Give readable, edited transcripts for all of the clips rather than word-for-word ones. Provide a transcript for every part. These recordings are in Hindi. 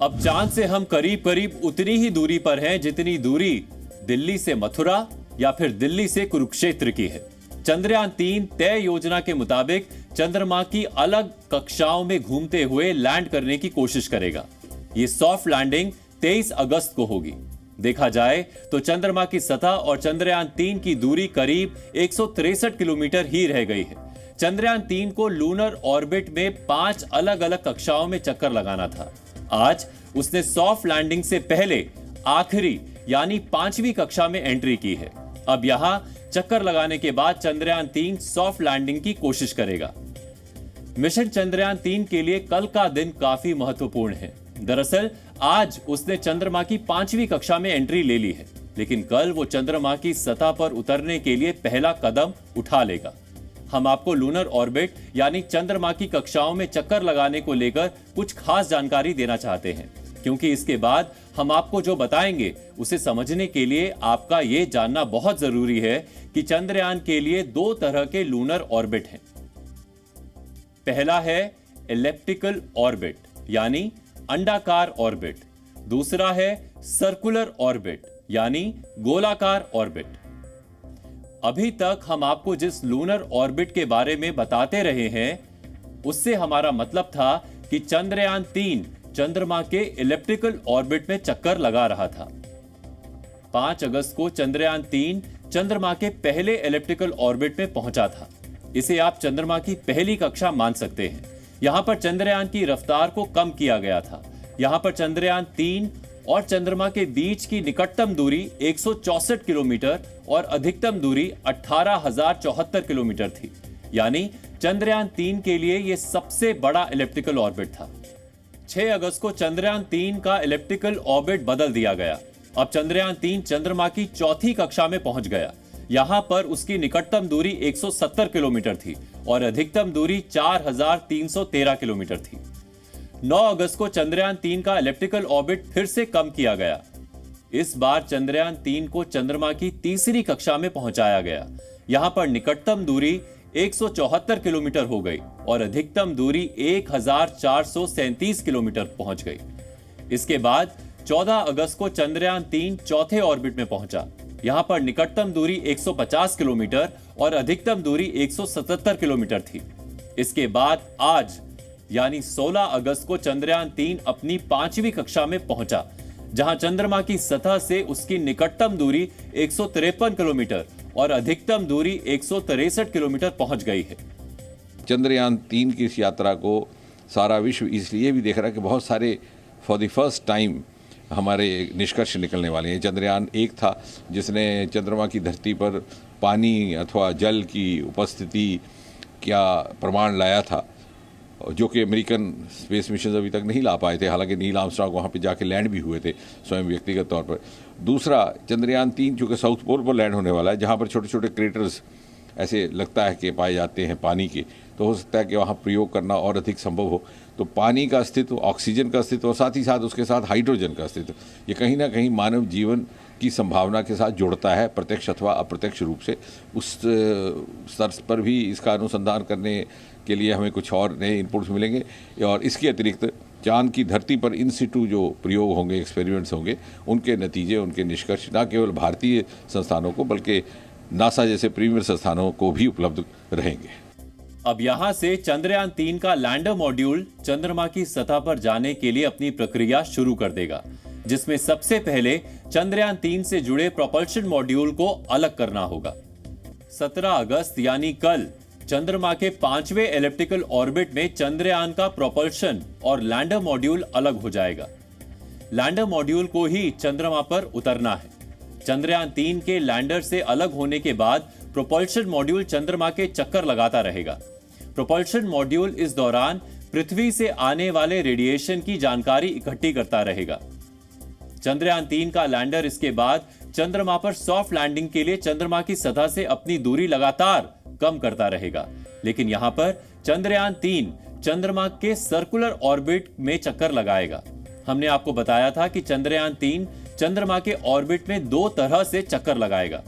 अब चांद से हम करीब करीब उतनी ही दूरी पर हैं जितनी दूरी दिल्ली से मथुरा या फिर दिल्ली से कुरुक्षेत्र की है। चंद्रयान 3 तय योजना के मुताबिक चंद्रमा की अलग कक्षाओं में घूमते हुए लैंड करने की कोशिश करेगा। ये सॉफ्ट लैंडिंग 23 अगस्त को होगी। देखा जाए तो चंद्रमा की सतह और चंद्रयान 3 की दूरी करीब 163 किलोमीटर ही रह गई है। चंद्रयान 3 को लूनर ऑर्बिट में 5 अलग अलग कक्षाओं में चक्कर लगाना था। आज उसने सॉफ्ट लैंडिंग से पहले आखिरी यानी 5वीं कक्षा में एंट्री की है। अब यहां चक्कर लगाने के बाद चंद्रयान 3 सॉफ्ट लैंडिंग की कोशिश करेगा। मिशन चंद्रयान 3 के लिए कल का दिन काफी महत्वपूर्ण है। दरअसल आज उसने चंद्रमा की 5वीं कक्षा में एंट्री ले ली है, लेकिन कल वो चंद्रमा की सतह पर उतरने के लिए पहला कदम उठा लेगा। हम आपको लूनर ऑर्बिट यानी चंद्रमा की कक्षाओं में चक्कर लगाने को लेकर कुछ खास जानकारी देना चाहते हैं, क्योंकि इसके बाद हम आपको जो बताएंगे उसे समझने के लिए आपका यह जानना बहुत जरूरी है कि चंद्रयान के लिए 2 तरह के लूनर ऑर्बिट हैं। पहला है एलिप्टिकल ऑर्बिट यानी अंडाकार ऑर्बिट, दूसरा है सर्कुलर ऑर्बिट यानी गोलाकार ऑर्बिट। अभी तक हम आपको जिस लूनर ऑर्बिट के बारे में बताते रहे हैं, उससे हमारा मतलब था कि चंद्रयान 3 चंद्रमा के एलिप्टिकल ऑर्बिट में चक्कर लगा रहा था। 5 अगस्त को चंद्रयान 3 चंद्रमा के पहले एलिप्टिकल ऑर्बिट में पहुंचा था। इसे आप चंद्रमा की पहली कक्षा मान सकते हैं। यहां पर चंद्रयान की रफ्तार को कम किया गया था। यहां पर चंद्रयान 3 और चंद्रमा के बीच की निकटतम दूरी 164 किलोमीटर और अधिकतम दूरी 18,074 किलोमीटर थी। यानी चंद्रयान 3 के लिए यह सबसे बड़ा एलिप्टिकल ऑर्बिट था। 6 अगस्त को चंद्रयान 3 का एलिप्टिकल ऑर्बिट बदल दिया गया। अब चंद्रयान 3 चंद्रमा की 4थी कक्षा में पहुंच गया। यहां पर उसकी निकटतम दूरी 170 किलोमीटर थी और अधिकतम दूरी 4,313 किलोमीटर थी। 9 अगस्त को चंद्रयान 3 का एलिप्टिकल ऑर्बिट फिर से कम किया गया। इस बार चंद्रयान 3 को चंद्रमा की 3री कक्षा में पहुंचाया गया। यहां पर निकटतम दूरी 174 किलोमीटर हो गई और अधिकतम दूरी 1,437 किलोमीटर पहुंच गई। इसके बाद 14 अगस्त को चंद्रयान 3 चौथे ऑर्बिट में पहुंचा। यहां पर निकटतम दूरी 150 किलोमीटर और अधिकतम दूरी 177 किलोमीटर थी। इसके बाद आज यानी 16 अगस्त को चंद्रयान 3 अपनी 5वीं कक्षा में पहुंचा, जहां चंद्रमा की सतह से उसकी निकटतम दूरी 153 किलोमीटर और अधिकतम दूरी 163 किलोमीटर पहुंच गई है। चंद्रयान 3 की इस यात्रा को सारा विश्व इसलिए भी देख रहा है कि बहुत सारे फॉर द फर्स्ट टाइम हमारे निष्कर्ष निकलने वाले हैं। चंद्रयान 1 था जिसने चंद्रमा की धरती पर पानी अथवा जल की उपस्थिति क्या प्रमाण लाया था, जो कि अमेरिकन स्पेस मिशन अभी तक नहीं ला पाए थे। हालांकि नील आर्मस्ट्रांग वहाँ पे जाके लैंड भी हुए थे स्वयं व्यक्तिगत तौर पर। दूसरा चंद्रयान 3 जो कि साउथ पोल पर लैंड होने वाला है, जहाँ पर छोटे छोटे क्रेटर्स ऐसे लगता है कि पाए जाते हैं पानी के, तो हो सकता है कि वहाँ प्रयोग करना और अधिक संभव हो। तो पानी का अस्तित्व, ऑक्सीजन का अस्तित्व और साथ ही साथ उसके साथ हाइड्रोजन का अस्तित्व, ये कहीं ना कहीं मानव जीवन की संभावना के साथ जुड़ता है, प्रत्यक्ष अथवा अप्रत्यक्ष रूप से। उस स्तर पर भी इसका अनुसंधान करने के लिए हमें कुछ और नए इनपुट्स मिलेंगे। और इसके अतिरिक्त चांद की धरती पर इन सिटू जो प्रयोग होंगे, एक्सपेरिमेंट्स होंगे, उनके नतीजे, उनके निष्कर्ष न केवल भारतीय संस्थानों को बल्कि नासा जैसे प्रीमियर संस्थानों को भी उपलब्ध रहेंगे। अब यहां से चंद्रयान 3 का लैंडर मॉड्यूल चंद्रमा की सतह पर जाने के लिए अपनी प्रक्रिया शुरू कर देगा, जिसमें सबसे पहले चंद्रयान 3 से जुड़े प्रोपल्शन मॉड्यूल को अलग करना होगा। 17 अगस्त यानी कल चंद्रमा के 5वें एलिप्टिकल ऑर्बिट में चंद्रयान का प्रोपल्शन और लैंडर मॉड्यूल अलग हो जाएगा। लैंडर मॉड्यूल को ही चंद्रमा पर उतरना है। चंद्रयान 3 के लैंडर से अलग होने के बाद प्रोपल्शन मॉड्यूल चंद्रमा के चक्कर लगाता रहेगा। प्रोपल्शन मॉड्यूल इस दौरान पृथ्वी से आने वाले रेडिएशन की जानकारी इकट्ठी करता रहेगा। चंद्रयान 3 का लैंडर इसके बाद चंद्रमा पर सॉफ्ट लैंडिंग के लिए चंद्रमा की सतह से अपनी दूरी लगातार कम करता रहेगा। लेकिन यहां पर चंद्रयान 3 चंद्रमा के सर्कुलर ऑर्बिट में चक्कर लगाएगा। हमने आपको बताया था कि चंद्रयान 3 चंद्रमा के ऑर्बिट में 2 तरह से चक्कर लगाएगा।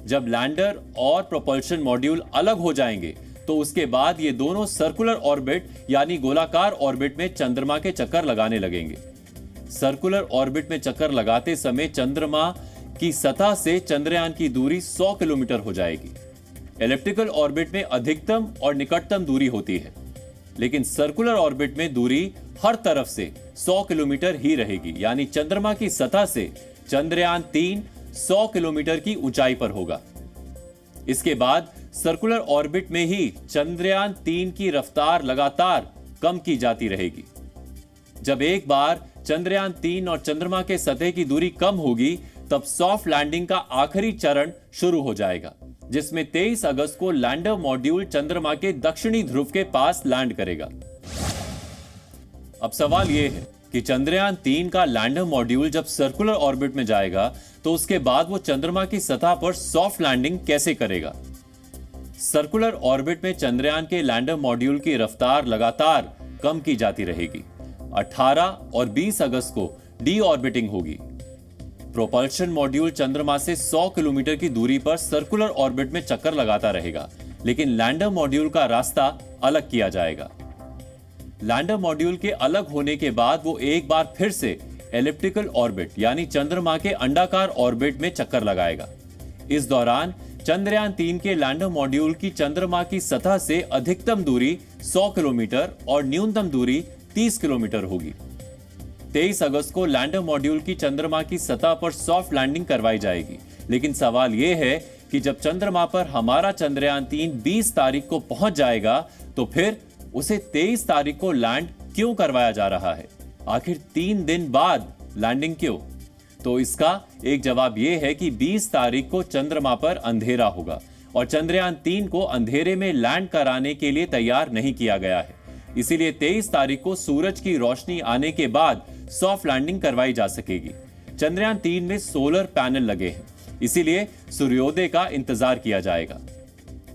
जब लैंडर और प्रोपल्शन मॉड्यूल अलग हो जाएंगे तो उसके बाद ये दोनों सर्कुलर ऑर्बिट यानी गोलाकार ऑर्बिट में चंद्रमा के चक्कर लगाने लगेंगे। सर्कुलर ऑर्बिट में चक्कर लगाते समय चंद्रमा की सतह से चंद्रयान की दूरी 100 किलोमीटर हो जाएगी। एलिप्टिकल ऑर्बिट में अधिकतम और निकटतम दूरी होती है, लेकिन सर्कुलर ऑर्बिट में दूरी हर तरफ से 100 किलोमीटर ही रहेगी, यानी चंद्रमा की सतह से चंद्रयान 3 100 किलोमीटर की ऊंचाई पर होगा। इसके बाद सर्कुलर ऑर्बिट में ही चंद्रयान 3 की रफ्तार लगातार कम की जाती रहेगी। जब एक बार चंद्रयान 3 और चंद्रमा के सतह की दूरी कम होगी, तब सॉफ्ट लैंडिंग का आखिरी चरण शुरू हो जाएगा, जिसमें 23 अगस्त को लैंडर मॉड्यूल चंद्रमा के दक्षिणी ध्रुव के पास लैंड करेगा। अब सवाल यह है कि चंद्रयान 3 का लैंडर मॉड्यूल जब सर्कुलर ऑर्बिट में जाएगा, तो उसके बाद वो चंद्रमा की सतह पर सॉफ्ट लैंडिंग कैसे करेगा? सर्कुलर ऑर्बिट में चंद्रयान के लैंडर मॉड्यूल की रफ्तार लगातार कम की जाती रहेगी। 18 और 20 अगस्त को डी ऑर्बिटिंग होगी। प्रोपल्शन मॉड्यूल चंद्रमा से 100 किलोमीटर की दूरी पर सर्कुलर ऑर्बिट में चक्कर लगाता रहेगा, लेकिन लैंडर मॉड्यूल का रास्ता अलग किया जाएगा। लैंडर मॉड्यूल के अलग होने के बाद वो एक बार फिर से एलिप्टिकल ऑर्बिट यानी चंद्रमा के अंडाकार ऑर्बिट में चक्कर लगाएगा। इस दौरान चंद्रयान 3 के लैंडर मॉड्यूल की चंद्रमा की सतह से अधिकतम दूरी 100 किलोमीटर और न्यूनतम दूरी 30 किलोमीटर होगी। 23 अगस्त को लैंडर मॉड्यूल की चंद्रमा की सतह पर सॉफ्ट लैंडिंग करवाई जाएगी, लेकिन सवाल यह है कि जब चंद्रमा पर हमारा चंद्रयान 3 20 तारीख को पहुंच जाएगा, तो फिर उसे 23 तारीख को लैंड क्यों करवाया जा रहा है? आखिर 3 दिन बाद लैंडिंग क्यों? तो इसका एक जवाब यह है कि 20 तारीख को चंद्रमा पर अंधेरा होगा और चंद्रयान 3 को अंधेरे में लैंड कराने के लिए तैयार नहीं किया गया है। इसीलिए 23 तारीख को सूरज की रोशनी आने के बाद सॉफ्ट लैंडिंग करवाई जा सकेगी। चंद्रयान 3 में सोलर पैनल लगे हैं, इसीलिए सूर्योदय का इंतजार किया जाएगा।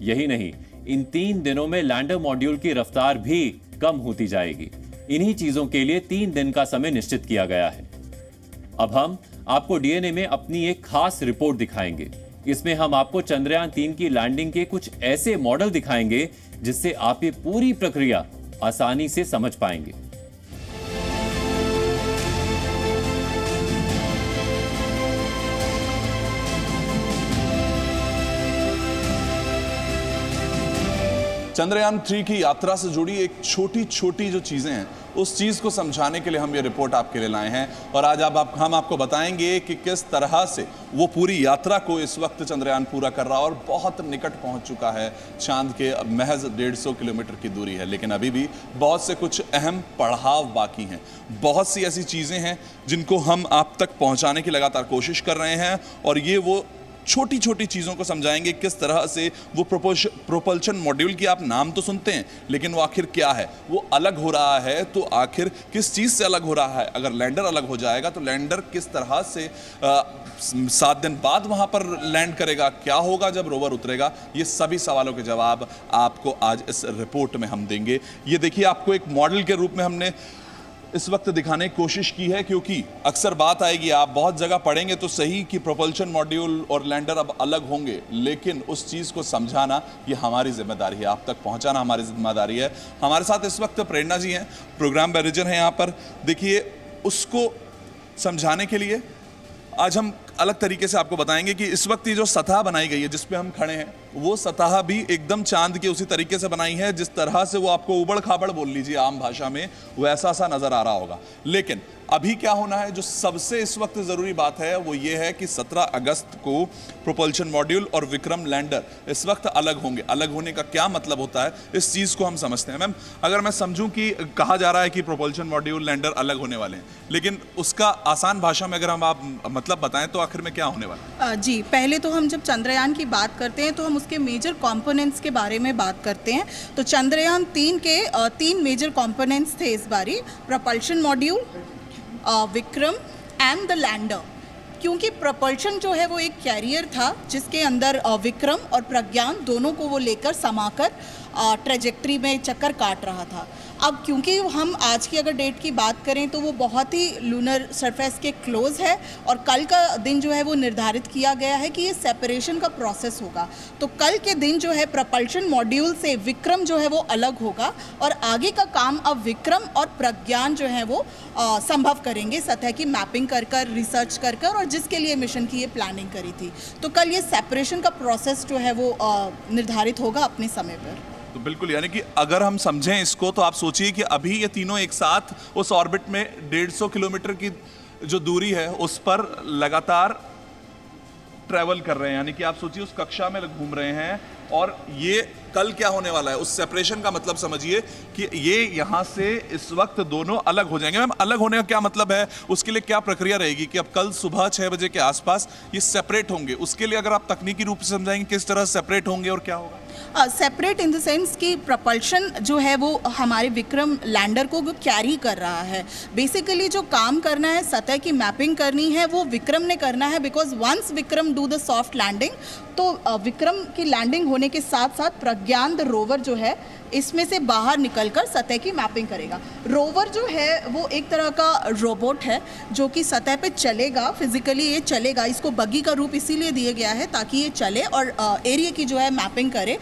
यही नहीं, इन 3 दिनों में लैंडर मॉड्यूल की रफ्तार भी कम होती जाएगी। इन्हीं चीजों के लिए 3 दिन का समय निश्चित किया गया है। अब हम आपको डीएनए में अपनी एक खास रिपोर्ट दिखाएंगे। इसमें हम आपको चंद्रयान 3 की लैंडिंग के कुछ ऐसे मॉडल दिखाएंगे जिससे आप ये पूरी प्रक्रिया आसानी से समझ पाएंगे। चंद्रयान 3 की यात्रा से जुड़ी एक छोटी छोटी जो चीज़ें हैं, उस चीज़ को समझाने के लिए हम ये रिपोर्ट आपके लिए लाए हैं। और आज हम आपको बताएंगे कि किस तरह से वो पूरी यात्रा को इस वक्त चंद्रयान पूरा कर रहा है और बहुत निकट पहुंच चुका है। चांद के महज 150 किलोमीटर की दूरी है, लेकिन अभी भी बहुत से कुछ अहम पड़ाव बाकी हैं। बहुत सी ऐसी चीज़ें हैं जिनको हम आप तक पहुँचाने की लगातार कोशिश कर रहे हैं, और ये वो छोटी छोटी चीज़ों को समझाएंगे किस तरह से वो प्रोपल्शन मॉड्यूल की आप नाम तो सुनते हैं, लेकिन वो आखिर क्या है, वो अलग हो रहा है तो आखिर किस चीज़ से अलग हो रहा है। अगर लैंडर अलग हो जाएगा तो लैंडर किस तरह से 7 दिन बाद वहाँ पर लैंड करेगा, क्या होगा जब रोवर उतरेगा, ये सभी सवालों के जवाब आपको आज इस रिपोर्ट में हम देंगे। ये देखिए, आपको एक मॉडल के रूप में हमने इस वक्त दिखाने की कोशिश की है, क्योंकि अक्सर बात आएगी, आप बहुत जगह पढ़ेंगे तो सही कि प्रोपल्शन मॉड्यूल और लैंडर अब अलग होंगे, लेकिन उस चीज़ को समझाना ये हमारी जिम्मेदारी है, आप तक पहुंचाना हमारी जिम्मेदारी है। हमारे साथ इस वक्त प्रेरणा जी हैं, प्रोग्राम मैनेजर हैं यहाँ पर। देखिए, उसको समझाने के लिए आज हम अलग तरीके से आपको बताएंगे कि इस वक्त ये जो सतह बनाई गई है जिस पे हम खड़े हैं, वो सतह भी एकदम चांद के उसी तरीके से बनाई है जिस तरह से वो आपको उबड़ खाबड़ बोल लीजिए आम भाषा में, वैसा सा नजर आ रहा होगा। लेकिन अभी क्या होना है, जो सबसे इस वक्त ज़रूरी बात है वो ये है कि 17 अगस्त को प्रोपल्शन मॉड्यूल और विक्रम लैंडर इस वक्त अलग होंगे। अलग होने का क्या मतलब होता है, इस चीज़ को हम समझते हैं। मैम, अगर मैं समझूं कि कहा जा रहा है कि प्रोपल्शन मॉड्यूल लैंडर अलग होने वाले हैं, लेकिन उसका आसान भाषा में अगर हम आप मतलब बताएं तो आखिर में क्या होने वाला है? जी, पहले तो हम जब चंद्रयान की बात करते हैं तो हम उसके मेजर कंपोनेंट्स के बारे में बात करते हैं। तो चंद्रयान 3 के 3 मेजर कंपोनेंट्स थे इस बारी, propulsion module, Vikram and the lander. क्योंकि प्रोपल्शन जो है वो एक कैरियर था जिसके अंदर विक्रम और प्रज्ञान दोनों को वो लेकर समाकर ट्रेजेक्ट्री में चक्कर काट रहा था। अब क्योंकि हम आज की अगर डेट की बात करें तो वो बहुत ही लूनर सरफेस के क्लोज है और कल का दिन जो है वो निर्धारित किया गया है कि ये सेपरेशन का प्रोसेस होगा। तो कल के दिन जो है प्रपल्शन मॉड्यूल से विक्रम जो है वो अलग होगा और आगे का काम अब विक्रम और प्रज्ञान जो है वो संभव करेंगे सतह की मैपिंग कर कर, रिसर्च कर कर, और जिसके लिए मिशन की ये प्लानिंग करी थी। तो कल ये सेपरेशन का प्रोसेस जो है वो निर्धारित होगा अपने समय पर। तो बिल्कुल, यानी कि अगर हम समझें इसको तो आप सोचिए कि अभी ये तीनों एक साथ उस ऑर्बिट में 150 किलोमीटर की जो दूरी है उस पर लगातार ट्रैवल कर रहे हैं, यानी कि आप सोचिए उस कक्षा में घूम रहे हैं। और ये कल क्या होने वाला है, उस सेपरेशन का मतलब समझिए कि ये यहाँ से इस वक्त दोनों अलग हो जाएंगे। मैम, अलग होने का क्या मतलब है, उसके लिए क्या प्रक्रिया रहेगी कि अब कल सुबह 6 बजे के आसपास ये सेपरेट होंगे? उसके लिए अगर आप तकनीकी रूप से समझाएंगे किस तरह सेपरेट होंगे और क्या होगा? सेपरेट इन द सेंस कि प्रपल्शन जो है वो हमारे विक्रम लैंडर को कैरी कर रहा है। बेसिकली जो काम करना है, सतह की मैपिंग करनी है, वो विक्रम ने करना है, because once Vikram do the soft landing तो विक्रम की लैंडिंग होने के साथ साथ प्रज्ञान द रोवर जो है इसमें से बाहर निकलकर सतह की मैपिंग करेगा। रोवर जो है वो एक तरह का रोबोट है जो कि सतह पे चलेगा, फिजिकली ये चलेगा। इसको बग्गी का रूप इसीलिए दिया गया है ताकि ये चले और एरिया की जो है मैपिंग करे,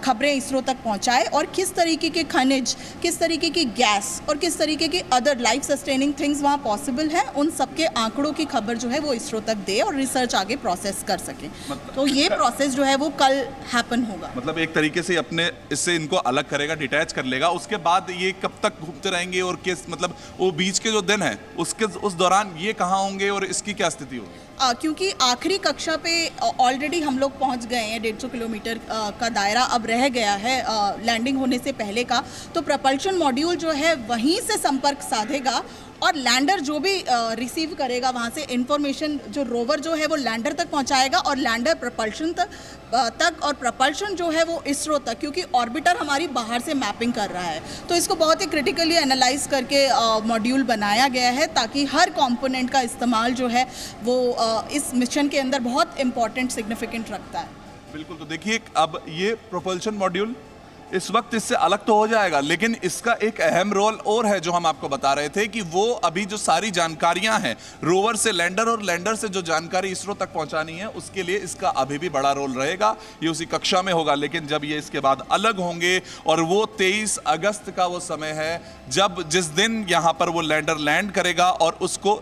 खबरें इसरो तक पहुंचाए और किस तरीके के खनिज, किस तरीके की गैस और किस तरीके की अदर लाइफ सस्टेनिंग थिंग्स वहाँ पॉसिबल है, उन सबके आंकड़ों की खबर जो है वो इसरो तक दे और रिसर्च आगे प्रोसेस कर सके। तो ये प्रोसेस जो है वो कल हैपन होगा। मतलब एक तरीके से अपने इससे इनको अलग करेगा, डिटैच कर लेगा। उसके बाद ये कब तक घूमते रहेंगे और किस, मतलब वो बीच के जो दिन है उसके उस दौरान ये कहाँ होंगे और इसकी क्या स्थिति होगी? क्योंकि आखिरी कक्षा पे ऑलरेडी हम लोग पहुंच गए हैं, 150 किलोमीटर का दायरा अब रह गया है लैंडिंग होने से पहले का। तो प्रपल्शन मॉड्यूल जो है वहीं से संपर्क साधेगा और लैंडर जो भी रिसीव करेगा वहाँ से इंफॉर्मेशन, जो रोवर जो है वो लैंडर तक पहुँचाएगा और लैंडर प्रपल्शन तक और प्रपल्शन जो है वो इसरो तक, क्योंकि ऑर्बिटर हमारी बाहर से मैपिंग कर रहा है। तो इसको बहुत ही क्रिटिकली एनालाइज करके मॉड्यूल बनाया गया है ताकि हर कंपोनेंट का इस्तेमाल जो है वो इस मिशन के अंदर बहुत इंपॉर्टेंट सिग्निफिकेंट रखता है। बिल्कुल। तो देखिए, अब ये प्रोपल्शन मॉड्यूल इस वक्त इससे अलग तो हो जाएगा, लेकिन इसका एक अहम रोल और है जो हम आपको बता रहे थे कि वो अभी जो सारी जानकारियां हैं रोवर से लैंडर और लैंडर से जो जानकारी इसरो तक पहुंचानी है उसके लिए इसका अभी भी बड़ा रोल रहेगा। ये उसी कक्षा में होगा, लेकिन जब ये इसके बाद अलग होंगे और वो 23 अगस्त का वो समय है जिस दिन यहां पर वो लैंडर लैंड करेगा और उसको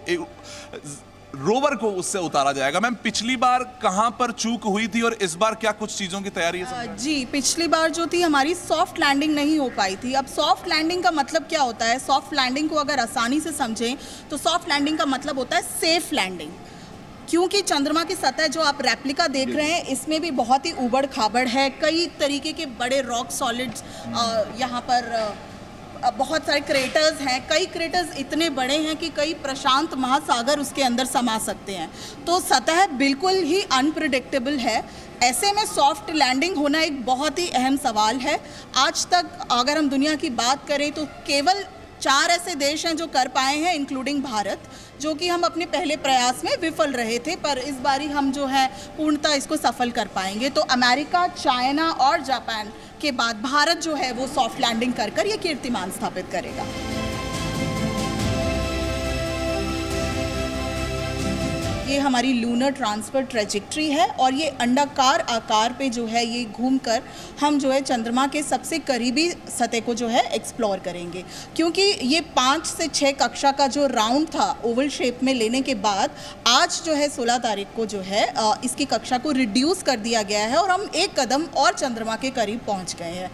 रोवर को उससे उतारा जाएगा। मैम, पिछली बार कहां पर चूक हुई थी और इस बार क्या कुछ चीजों की तैयारी है? जी, पिछली बार जो थी हमारी सॉफ्ट लैंडिंग नहीं हो पाई थी। अब सॉफ्ट लैंडिंग का मतलब क्या होता है? सॉफ्ट लैंडिंग को अगर आसानी से समझें तो सॉफ्ट लैंडिंग का मतलब होता है सेफ लैंडिंग। क्योंकि चंद्रमा की सतह जो आप रेप्लिका देख रहे हैं इसमें भी बहुत ही उबड़ खाबड़ है, कई तरीके के बड़े रॉक सॉलिड्स यहाँ पर बहुत सारे क्रेटर्स हैं। कई क्रेटर्स इतने बड़े हैं कि कई प्रशांत महासागर उसके अंदर समा सकते हैं। तो सतह बिल्कुल ही अनप्रिडिक्टेबल है। ऐसे में सॉफ्ट लैंडिंग होना एक बहुत ही अहम सवाल है। आज तक अगर हम दुनिया की बात करें तो केवल 4 ऐसे देश हैं जो कर पाए हैं, इंक्लूडिंग भारत, जो कि हम अपने पहले प्रयास में विफल रहे थे, पर इस बारी हम जो है पूर्णतः इसको सफल कर पाएंगे। तो अमेरिका, चाइना और जापान के बाद भारत जो है वो सॉफ्ट लैंडिंग कर कर ये कीर्तिमान स्थापित करेगा। ये हमारी लूनर ट्रांसफर ट्रेजेक्ट्री है और ये अंडाकार आकार पे जो है ये घूमकर हम जो है चंद्रमा के सबसे करीबी सतह को जो है एक्सप्लोर करेंगे। क्योंकि ये 5 से 6 कक्षा का जो राउंड था ओवल शेप में लेने के बाद आज जो है 16 तारीख को जो है इसकी कक्षा को रिड्यूस कर दिया गया है और हम एक कदम और चंद्रमा के करीब पहुंच गए हैं।